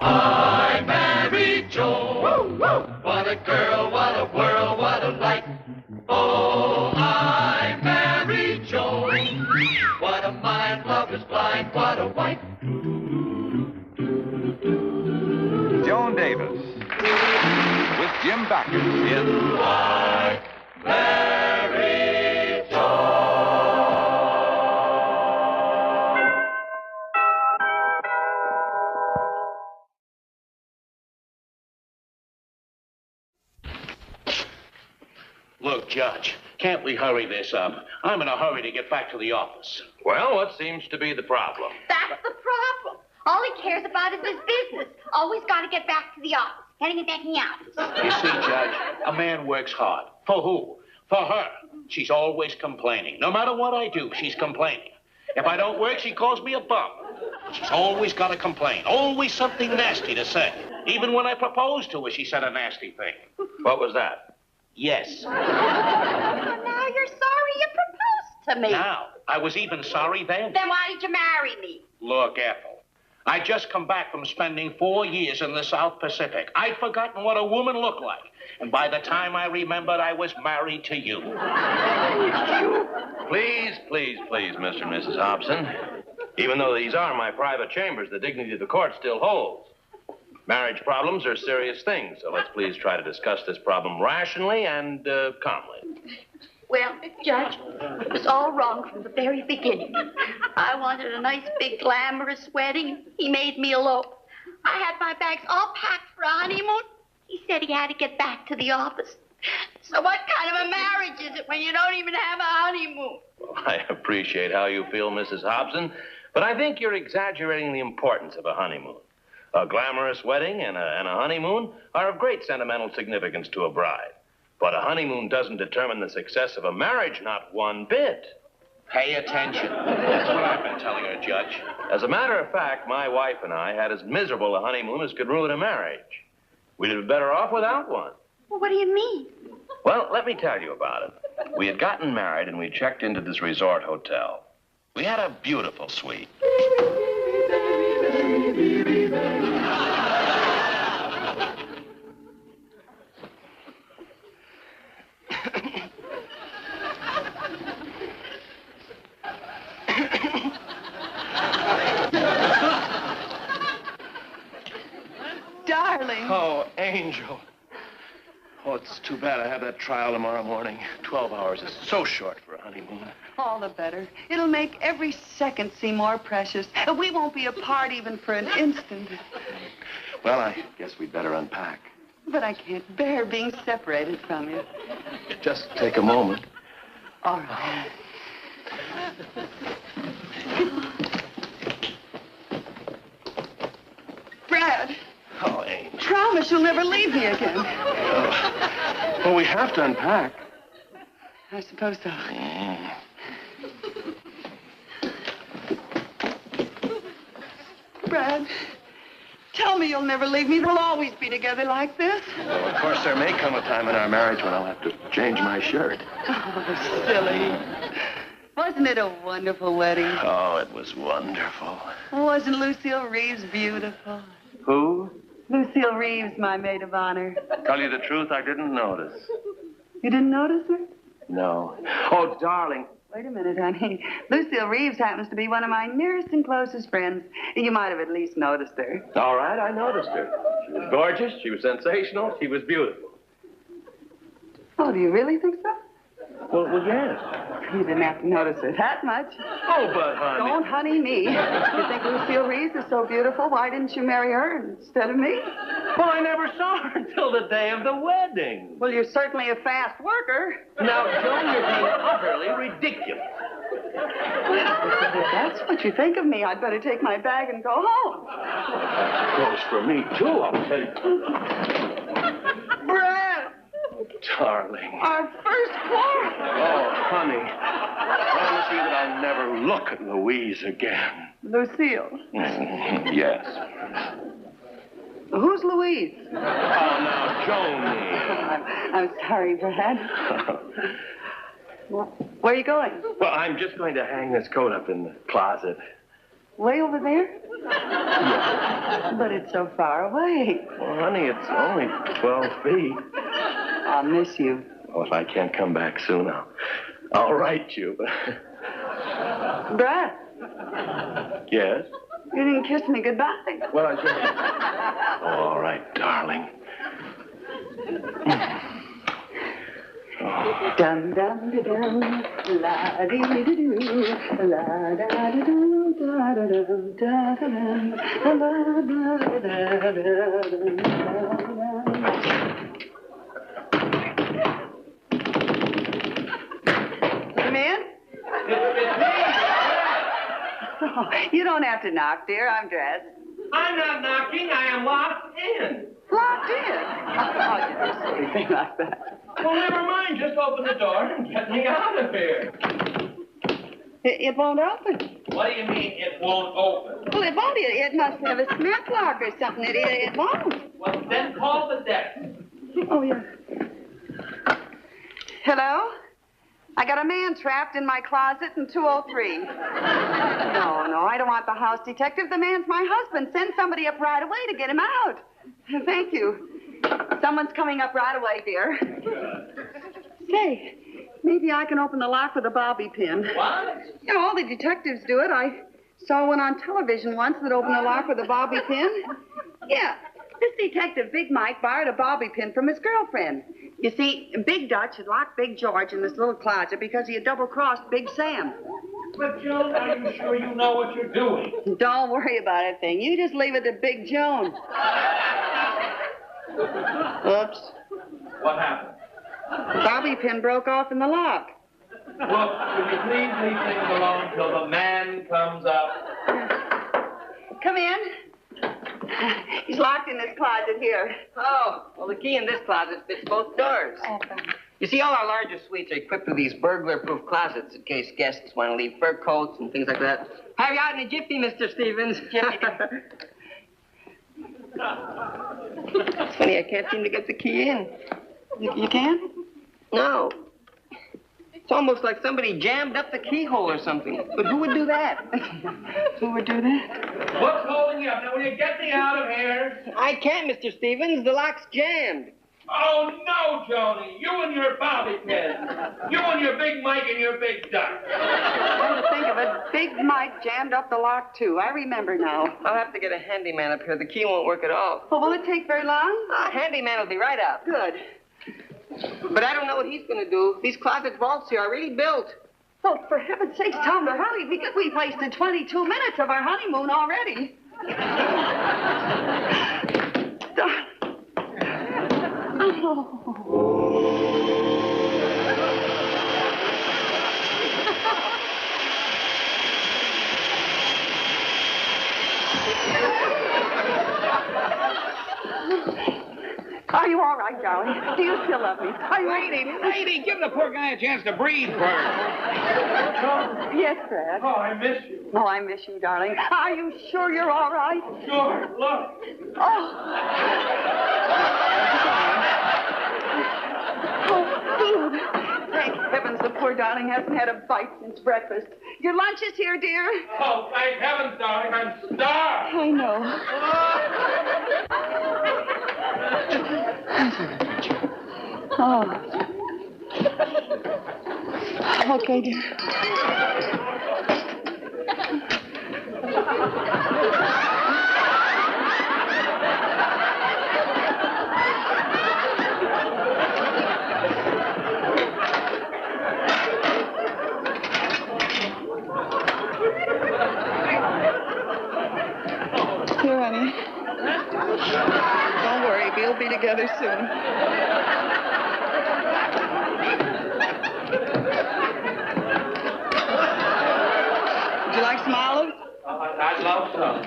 I married Joan. Woo, woo. What a girl, what a world, what a life. Oh, I married Joan. What a mind, love is blind, what a wife. Joan Davis with Jim Backus in I married Joan. Look, Judge, can't we hurry this up? I'm in a hurry to get back to the office. Well, what seems to be the problem? That's the problem. All he cares about is his business. Always got to get back to the office. Getting it back in the office. You see, Judge, a man works hard. For who? For her. She's always complaining. No matter what I do, she's complaining. If I don't work, she calls me a bum. She's always got to complain. Always something nasty to say. Even when I proposed to her, she said a nasty thing. What was that? Yes. Now you're sorry you proposed to me. Now, I was even sorry then. Then why did you marry me? Look, Ethel, I'd just come back from spending 4 years in the South Pacific. I'd forgotten what a woman looked like. And by the time I remembered, I was married to you. Please, please, please, Mr. and Mrs. Hobson. Even though these are my private chambers, the dignity of the court still holds. Marriage problems are serious things, so let's please try to discuss this problem rationally and calmly. Well, Judge, it was all wrong from the very beginning. I wanted a nice, big, glamorous wedding. He made me elope. I had my bags all packed for a honeymoon. He said he had to get back to the office. So what kind of a marriage is it when you don't even have a honeymoon? Well, I appreciate how you feel, Mrs. Hobson, but I think you're exaggerating the importance of a honeymoon. A glamorous wedding and a honeymoon are of great sentimental significance to a bride. But a honeymoon doesn't determine the success of a marriage, not one bit. Pay attention. That's what I've been telling her, Judge. As a matter of fact, my wife and I had as miserable a honeymoon as could ruin a marriage. We'd have been better off without one. Well, what do you mean? Well, let me tell you about it. We had gotten married and we checked into this resort hotel. We had a beautiful suite. Darling. Oh, Angel. Oh, it's too bad I have that trial tomorrow morning. 12 hours is so short for a honeymoon. All the better. It'll make every second seem more precious. We won't be apart even for an instant. Well, I guess we'd better unpack. But I can't bear being separated from you. Just take a moment. All right. Brad. Oh, Angel. Promise you'll never leave me again. Well, we have to unpack. I suppose so. Brad, tell me you'll never leave me. We'll always be together like this. Well, of course, there may come a time in our marriage when I'll have to change my shirt. Oh, silly. Wasn't it a wonderful wedding? Oh, it was wonderful. Wasn't Lucille Reeves beautiful? Who? Lucille Reeves, my maid of honor. Tell you the truth, I didn't notice. You didn't notice her? No. Oh, darling. Wait a minute, honey. Lucille Reeves happens to be one of my nearest and closest friends. You might have at least noticed her. All right, I noticed her. She was gorgeous, she was sensational, she was beautiful. Oh, do you really think so? Well, yes. You didn't have to notice her that much. Oh, but, honey. Don't honey me. You think Lucille Reeves is so beautiful? Why didn't you marry her instead of me? Well, I never saw her until the day of the wedding. Well, you're certainly a fast worker. Now, Joan, you're being utterly ridiculous. If that's what you think of me, I'd better take my bag and go home. That goes for me, too, I'll tell you. Brad! Darling. Our first quarrel. Oh, honey. I promise you that I'll never look at Louise again. Lucille. Yes. Who's Louise? Oh, now, Joni. I'm sorry, Brad. Where are you going? Well, I'm just going to hang this coat up in the closet. Way over there? But it's so far away. Well, honey, it's only 12 feet. I'll miss you. Well, if I can't come back soon, I'll write you. Brad, Yes? you didn't kiss me goodbye. Well, I should. Oh, all right, darling. Dum dum da dum, la dee dee doo, la da da doo, da da dum, da da dum, la da da da dum, Come in? Oh, you don't have to knock, dear. I'm dressed. I'm not knocking. I am locked in. Locked in? Oh, you do silly thing like that. Well, never mind. Just open the door and get me out of here. It won't open. What do you mean it won't open? Well, it won't. It must have a snap lock or something. It won't. Well, then call the desk. Oh, yeah. Hello? I got a man trapped in my closet in 203. No, I don't want the house detective. The man's my husband. Send somebody up right away to get him out. Thank you. Someone's coming up right away, dear. Say, maybe I can open the lock with a bobby pin. What? You know, all the detectives do it. I saw one on television once that opened the lock with a bobby pin. Yeah, this detective, Big Mike, borrowed a bobby pin from his girlfriend. You see, Big Dutch had locked Big George in this little closet because he had double-crossed Big Sam. But, Joan, are you sure you know what you're doing? Don't worry about a thing. You just leave it to Big Joan. Oops. What happened? The bobby pin broke off in the lock. Look, will you please leave things alone till the man comes up? Come in. He's locked in this closet here. Oh, well, the key in this closet fits both doors. Oh, thanks. You see, all our larger suites are equipped with these burglar-proof closets in case guests want to leave fur coats and things like that. Have you out in a jiffy, Mr. Stevens? Jiffy. It's funny, I can't seem to get the key in. You can? No. It's almost like somebody jammed up the keyhole or something. But who would do that? Who would do that? What's holding you up? Now, will you get me out of here? I can't, Mr. Stevens. The lock's jammed. Oh, no, Joni. You and your bobby pin. You and your Big Mike and your Big Duck. Come to think of it, Big Mike jammed up the lock, too. I remember now. I'll have to get a handyman up here. The key won't work at all. Well, will it take very long? A handyman will be right out. Good. But I don't know what he's going to do. These closet vaults here are really built. Oh, for heaven's sakes, tell him to hurry. We've wasted 22 minutes of our honeymoon already. Are you all right, darling? Do you still love me? Are you... Lady, give the poor guy a chance to breathe first. Yes, Fred. Oh, I miss you. Oh, I miss you, darling. Are you sure you're all right? Sure, look. Oh, food. Thank heavens the poor darling hasn't had a bite since breakfast. Your lunch is here, dear. Oh, thank heavens, darling, I'm starved. I know. Oh. Okay, dear. Here, honey. Don't worry, we'll be together soon. Would you like some olives? I'd love some.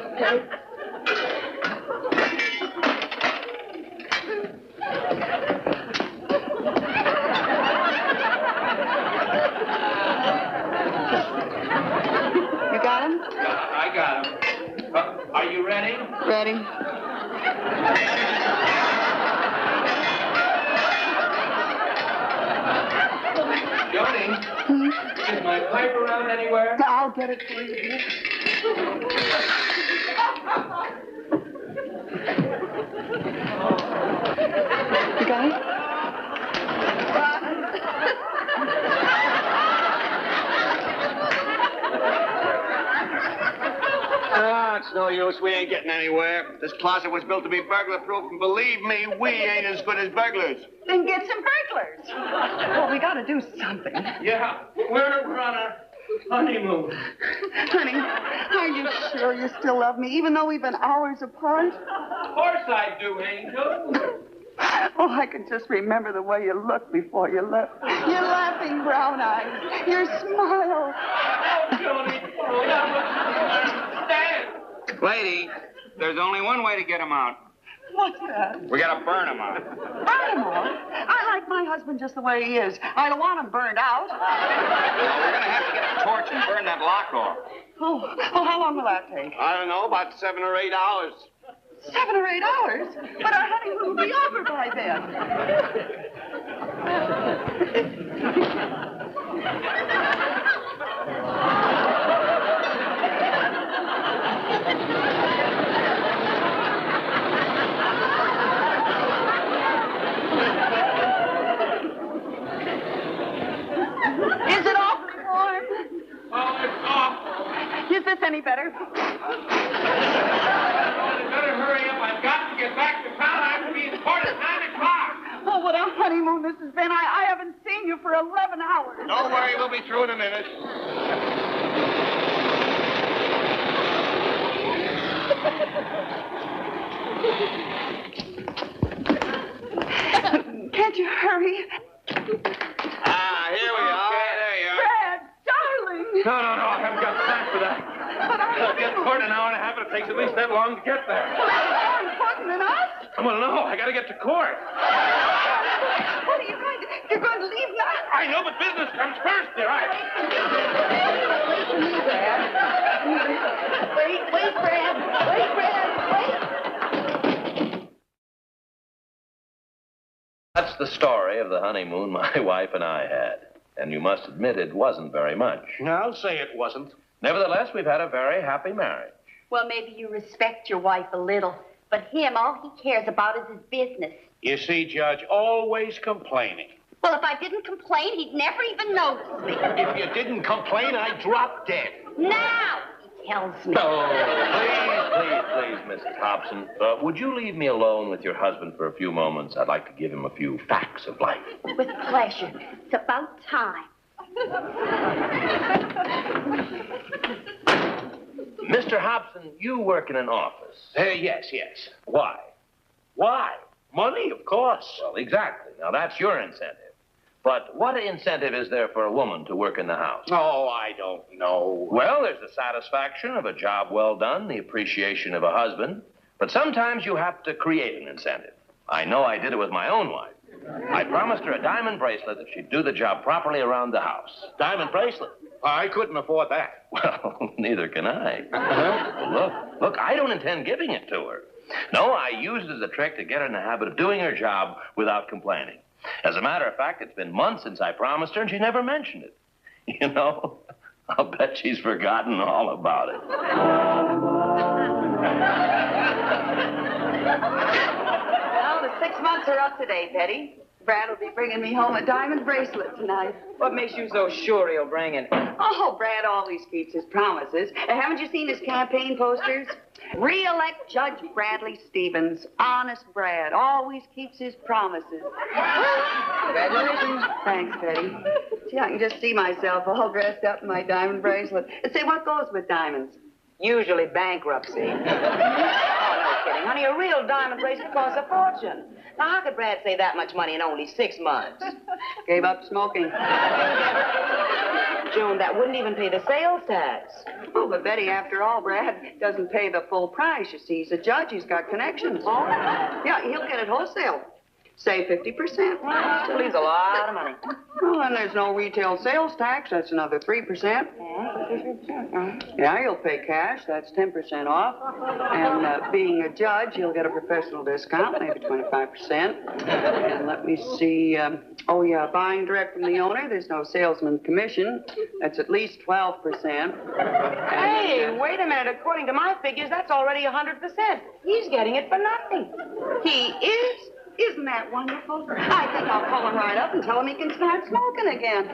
You got him? I got him. Are you ready? Ready. Joni, Is my pipe around anywhere? I'll get it for you. You got it? Ah, it's no use. We ain't getting anywhere. This closet was built to be burglar-proof, and believe me, we ain't as good as burglars. Then get some burglars. Well, we got to do something. Yeah, we're on our honeymoon. Honey, are you sure you still love me, even though we've been hours apart? Of course I do, Angel. Oh, I can just remember the way you looked before you left. Your laughing brown eyes, your smile. Oh, Joni, stand. Lady, there's only one way to get him out. What's that? We gotta burn him out. Burn him out? I like my husband just the way he is. I don't want him burned out. Well, we're gonna have to get a torch and burn that lock off. Oh, how long will that take? I don't know, about 7 or 8 hours. 7 or 8 hours? But our honeymoon will be over by then. Is it awfully warm? Oh, it's awful. Is this any better? Better hurry up. I've got to get back to town. I have to be in court at 9 o'clock. Oh, what a honeymoon this has been. I haven't seen you for 11 hours. Don't worry, we'll be through in a minute. Can't you hurry? Ah, here we are. Okay, there you are. Brad, darling. No, I haven't got time for that. But I'll get to court in an hour and a half, and it takes at least that long to get there. Well, that's more important than us. Well, no, I got to get to court. What are you going to... You're going to leave now? I know, but business comes first, dear. Wait, Brad. Wait, Brad. That's the story of the honeymoon my wife and I had. And you must admit it wasn't very much. I'll say it wasn't. Nevertheless, we've had a very happy marriage. Well, maybe you respect your wife a little, but him, all he cares about is his business. You see, Judge, always complaining. Well, if I didn't complain, he'd never even notice me. If you didn't complain, I'd drop dead. Now, he tells me. Oh, please, Mrs. Hobson. Would you leave me alone with your husband for a few moments? I'd like to give him a few facts of life. With pleasure. It's about time. Mr. Hobson, you work in an office. Yes. Why? Why? Money, of course. Well, exactly. Now, that's your incentive. But what incentive is there for a woman to work in the house? Oh, I don't know. Well, there's the satisfaction of a job well done, the appreciation of a husband. But sometimes you have to create an incentive. I know I did it with my own wife. I promised her a diamond bracelet that she'd do the job properly around the house. Diamond bracelet? I couldn't afford that. Well, neither can I. Look, I don't intend giving it to her. No, I used it as a trick to get her in the habit of doing her job without complaining. As a matter of fact, it's been months since I promised her, and she never mentioned it. You know, I'll bet she's forgotten all about it. Well, the 6 months are up today, Betty. Brad will be bringing me home a diamond bracelet tonight. What makes you so sure he'll bring it? Oh, Brad always keeps his promises. Haven't you seen his campaign posters? Re-elect Judge Bradley Stevens. Honest Brad. Always keeps his promises. Congratulations. Thanks, Betty. Gee, I can just see myself all dressed up in my diamond bracelet. Say, what goes with diamonds? Usually bankruptcy. Oh, no kidding. Honey, a real diamond bracelet costs a fortune. Now, how could Brad save that much money in only 6 months? Gave up smoking. Joan, that wouldn't even pay the sales tax. Oh, but Betty, after all, Brad doesn't pay the full price. You see, he's a judge. He's got connections. Oh? Yeah, he'll get it wholesale. Say 50%. Still leaves a lot of money. Well, then there's no retail sales tax. That's another 3%. Yeah, you'll pay cash. That's 10% off. And being a judge, you'll get a professional discount, maybe 25%. And let me see. Oh, yeah, buying direct from the owner, there's no salesman commission. That's at least 12%. Hey, wait a minute. According to my figures, that's already 100%. He's getting it for nothing. He is? Isn't that wonderful? I think I'll call him right up and tell him he can start smoking again.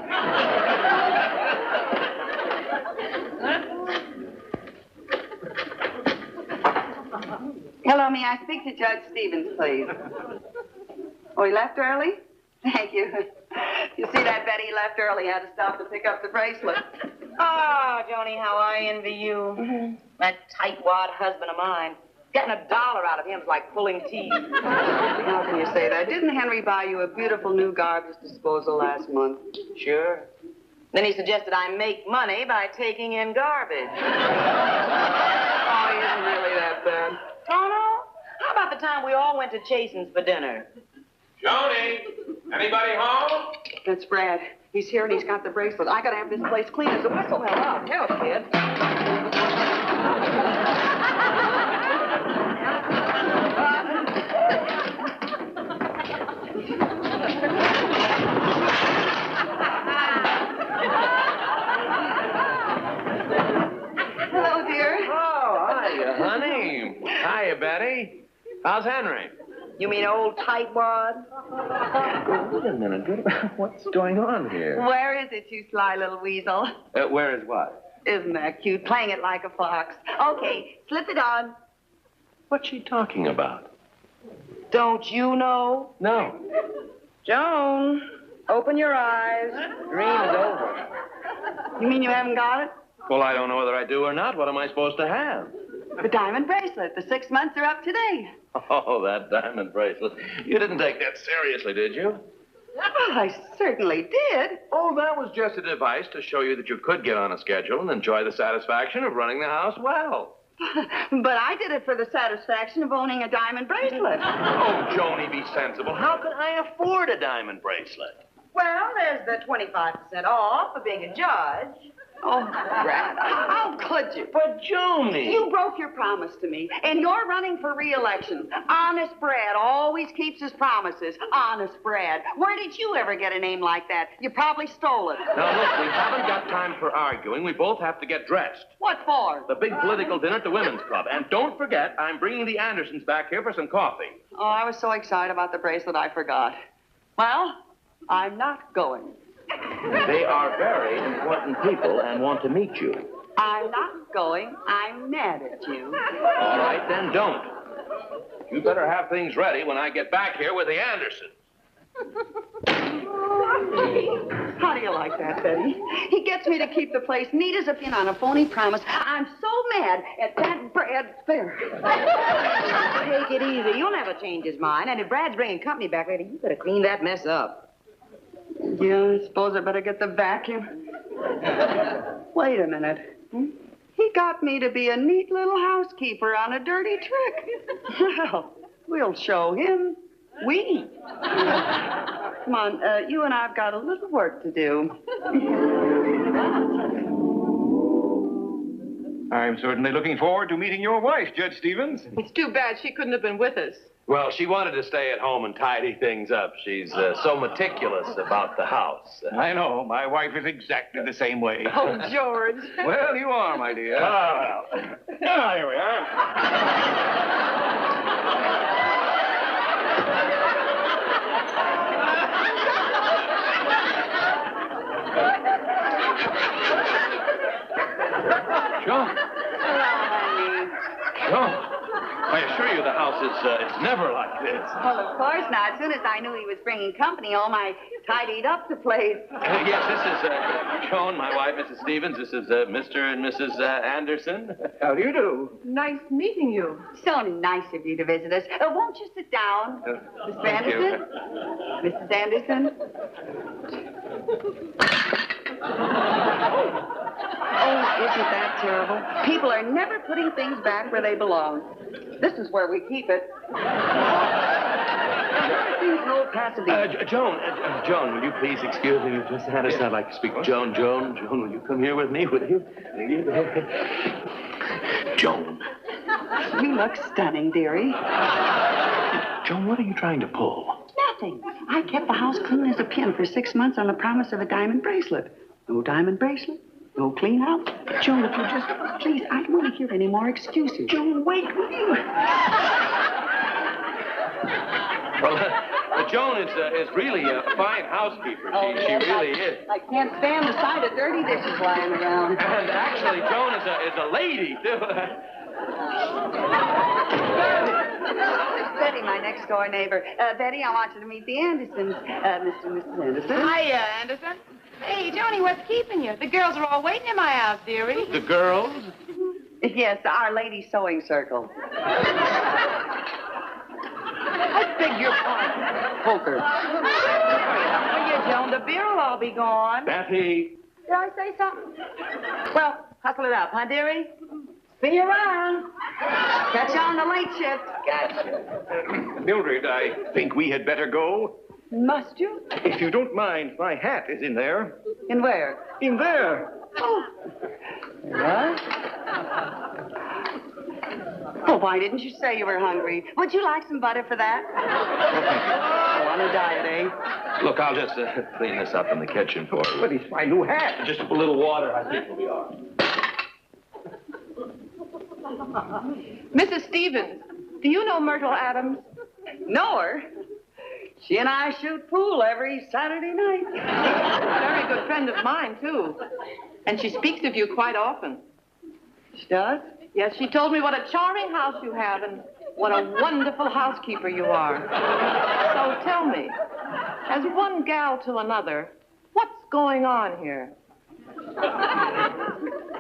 Hello, may I speak to Judge Stevens, please? Oh, he left early? Thank you. You see that, Betty? He left early. Had to stop to pick up the bracelet. Oh, Joni, how I envy you. That tightwad husband of mine. Getting $1 out of him is like pulling teeth. How can you say that? Didn't Henry buy you a beautiful new garbage disposal last month? Sure. Then he suggested I make money by taking in garbage. Oh, he isn't really that bad. Oh, no? How about the time we all went to Chasen's for dinner? Joni, anybody home? That's Brad. He's here and he's got the bracelet. I gotta have this place clean as a whistle. Well, help, kid. Hello, dear. Oh, hiya, honey. Hiya, Betty. How's Henry? You mean old tightwad? Wait a minute. What's going on here? Where is it, you sly little weasel? Where is what? Isn't that cute? Playing it like a fox. Okay, slip it on. What's she talking about? Don't you know? No. Joan, open your eyes. Dream is over. You mean you haven't got it? Well, I don't know whether I do or not. What am I supposed to have? The diamond bracelet. The 6 months are up today. Oh, that diamond bracelet. You didn't take that seriously, did you? Well, I certainly did. Oh, that was just a device to show you that you could get on a schedule and enjoy the satisfaction of running the house well. But I did it for the satisfaction of owning a diamond bracelet. Oh, Joni, be sensible. How could I afford a diamond bracelet? Well, there's the 25% off for being a judge. Oh, Brad, how could you? But, Joni... You broke your promise to me, and you're running for re-election. Honest Brad always keeps his promises. Honest Brad. Where did you ever get a name like that? You probably stole it. Now, look, we haven't got time for arguing. We both have to get dressed. What for? The big political dinner at the Women's Club. And don't forget, I'm bringing the Andersons back here for some coffee. Oh, I was so excited about the bracelet, I forgot. Well, I'm not going. They are very important people and want to meet you. I'm not going. I'm mad at you. All right, then don't. You better have things ready when I get back here with the Andersons. How do you like that, Betty? He gets me to keep the place neat as a pin on a phony promise. I'm so mad at that Brad there. Take it easy. You'll never change his mind. And if Brad's bringing company back later, you better clean that mess up. Yeah, I suppose I better get the vacuum. Wait a minute. He got me to be a neat little housekeeper on a dirty trick. Well, we'll show him. We. Come on, you and I've got a little work to do. I'm certainly looking forward to meeting your wife, Judge Stevens. It's too bad she couldn't have been with us. Well, she wanted to stay at home and tidy things up. She's so meticulous about the house. I know. My wife is exactly the same way. Oh, George. Well, you are, my dear. Ah, well. Ah, here we are. Joan. Hello, honey. Joan. I assure you the house is it's never like this. Well, of course not. As soon as I knew he was bringing company home, I tidied up the place. Yes, this is Joan, my wife, Mrs. Stevens. This is Mr. and Mrs. Anderson. How do you do? Nice meeting you. So nice of you to visit us. Won't you sit down, Mr. Thank you. Anderson? Mrs. Anderson? Oh, isn't that terrible? People are never putting things back where they belong. This is where we keep it. in old Pasadena. Joan, will you please excuse me, Miss Anderson? I'd like to speak to Joan. Joan, will you come here with me? Will you? Joan. You look stunning, dearie. Joan, what are you trying to pull? Nothing. I kept the house clean as a pin for 6 months on the promise of a diamond bracelet. No diamond bracelet, no clean house. Joan, if you just... Please, I don't want to hear any more excuses. Joan, wait, will you? Well, Joan is really a fine housekeeper. She really is. I can't stand the sight of dirty dishes lying around. And actually, Joan is a lady, too. Betty, my next-door neighbor. Betty, I want you to meet the Andersons. Mr. and Mrs. Anderson. Hiya, Anderson. Hey, Joni, what's keeping you? The girls are all waiting in my house, dearie. The girls? Yes, Our Lady Sewing Circle. I beg your pardon. Poker. Well, you, Joan, the beer will all be gone. Betty. Did I say something? Well, hustle it up, huh, dearie? See you around. Catch you on the late shift. Gotcha. Mildred, I think we had better go. Must you? If you don't mind, my hat is in there. In where? In there. Oh. What? Oh, why didn't you say you were hungry? Would you like some butter for that? Oh, on a diet, eh? Look, I'll just clean this up in the kitchen for you. But it's my new hat. Just a little water, I think we'll be all right. Mrs. Stevens, do you know Myrtle Adams? Know her? She and I shoot pool every Saturday night. A very good friend of mine, too. And she speaks of you quite often. She does? Yes, she told me what a charming house you have and what a wonderful housekeeper you are. So tell me, as one gal to another, what's going on here?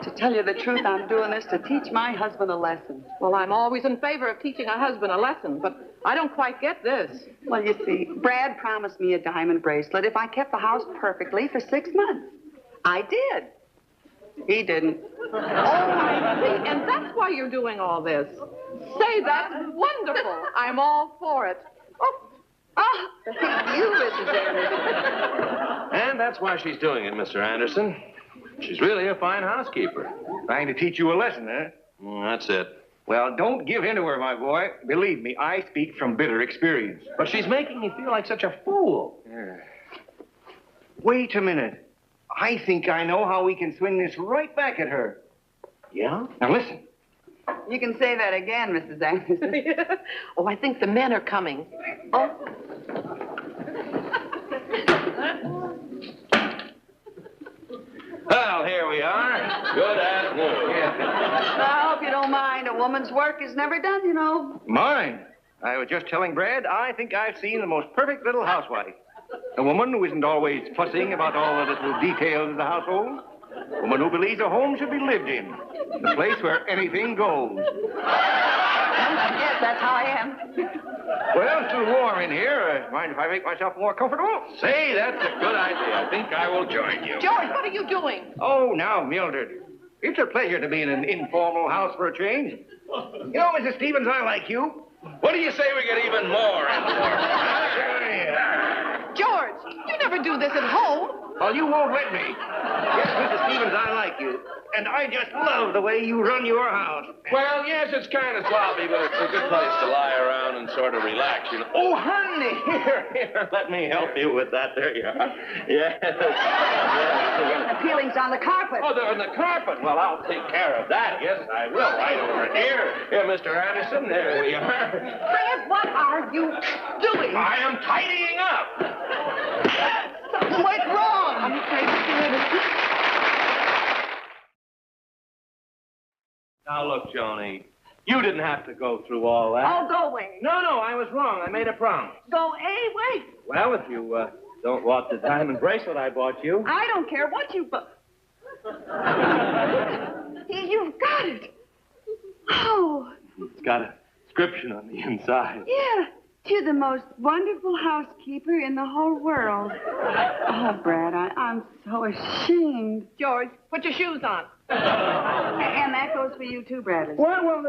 To tell you the truth, I'm doing this to teach my husband a lesson. Well, I'm always in favor of teaching a husband a lesson, but I don't quite get this. Well, you see, Brad promised me a diamond bracelet if I kept the house perfectly for 6 months. I did. He didn't. Oh, I see. And that's why you're doing all this. Say, that's wonderful. I'm all for it. Oh, thank you, Mrs. Anderson. And that's why she's doing it, Mr. Anderson. She's really a fine housekeeper. Trying to teach you a lesson, huh? That's it. Well, don't give in to her, my boy. Believe me, I speak from bitter experience. But she's making me feel like such a fool. Yeah. Wait a minute. I think I know how we can swing this right back at her. Yeah? Now, listen. You can say that again, Mrs. Anderson. Oh, I think the men are coming. Oh. Well, here we are. Good afternoon. I hope you don't mind. A woman's work is never done, you know. Mine. I was just telling Brad, I think I've seen the most perfect little housewife. A woman who isn't always fussing about all the little details of the household. A woman who believes a home should be lived in. The place where anything goes. Yes, that's how I am. Well, it's a little warm in here. Mind if I make myself more comfortable? Say, that's a good idea. I think I will join you. George, what are you doing? Oh, now, Mildred. It's a pleasure to be in an informal house for a change. You know, Mrs. Stevens, I like you. What do you say we get even more informal? George, you never do this at home. Well, you won't let me. Yes, Mrs. Stevens, I like you. And I just love the way you run your house. Well, yes, it's kind of sloppy, but it's a good place to lie around and sort of relax, you know. Oh, honey, here, let me help you with that. There you are. Yes. The peeling's on the carpet. Oh, they're on the carpet. Well, I'll take care of that. Yes, I will. Right over here. Here, Mr. Anderson, there we are. Fred, what are you doing? I am tidying up. Something went wrong. I'm afraid it's Now, look, Joni, you didn't have to go through all that. Oh, go away. No, I was wrong. I made a promise. Go away. Well, if you don't want the diamond bracelet I bought you. I don't care what you... You've got it. Oh. It's got a inscription on the inside. Yeah. You're the most wonderful housekeeper in the whole world. Oh, Brad, I'm so ashamed. George, put your shoes on. And that goes for you, too, Bradley. Well,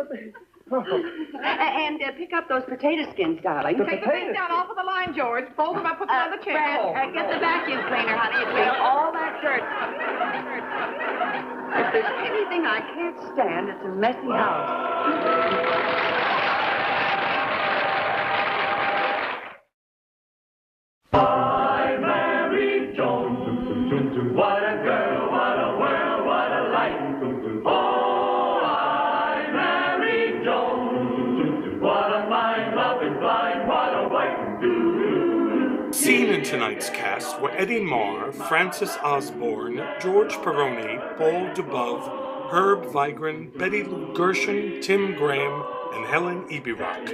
And pick up those potato skins, darling. Take the things down off of the line, George. Fold them up, put them on the chair. Brad, get the vacuum cleaner, honey. It cleans all that dirt. If there's anything I can't stand, it's a messy house. I married Joan. What a girl, what a world, what a life. Oh, I married Joan. What a mind, love is blind, what a wife. Seen in tonight's cast were Eddie Marr, Francis Osborne, George Peroni, Paul Dubove, Herb Vigran, Betty Lou Gershon, Tim Graham, and Helen Ebirock.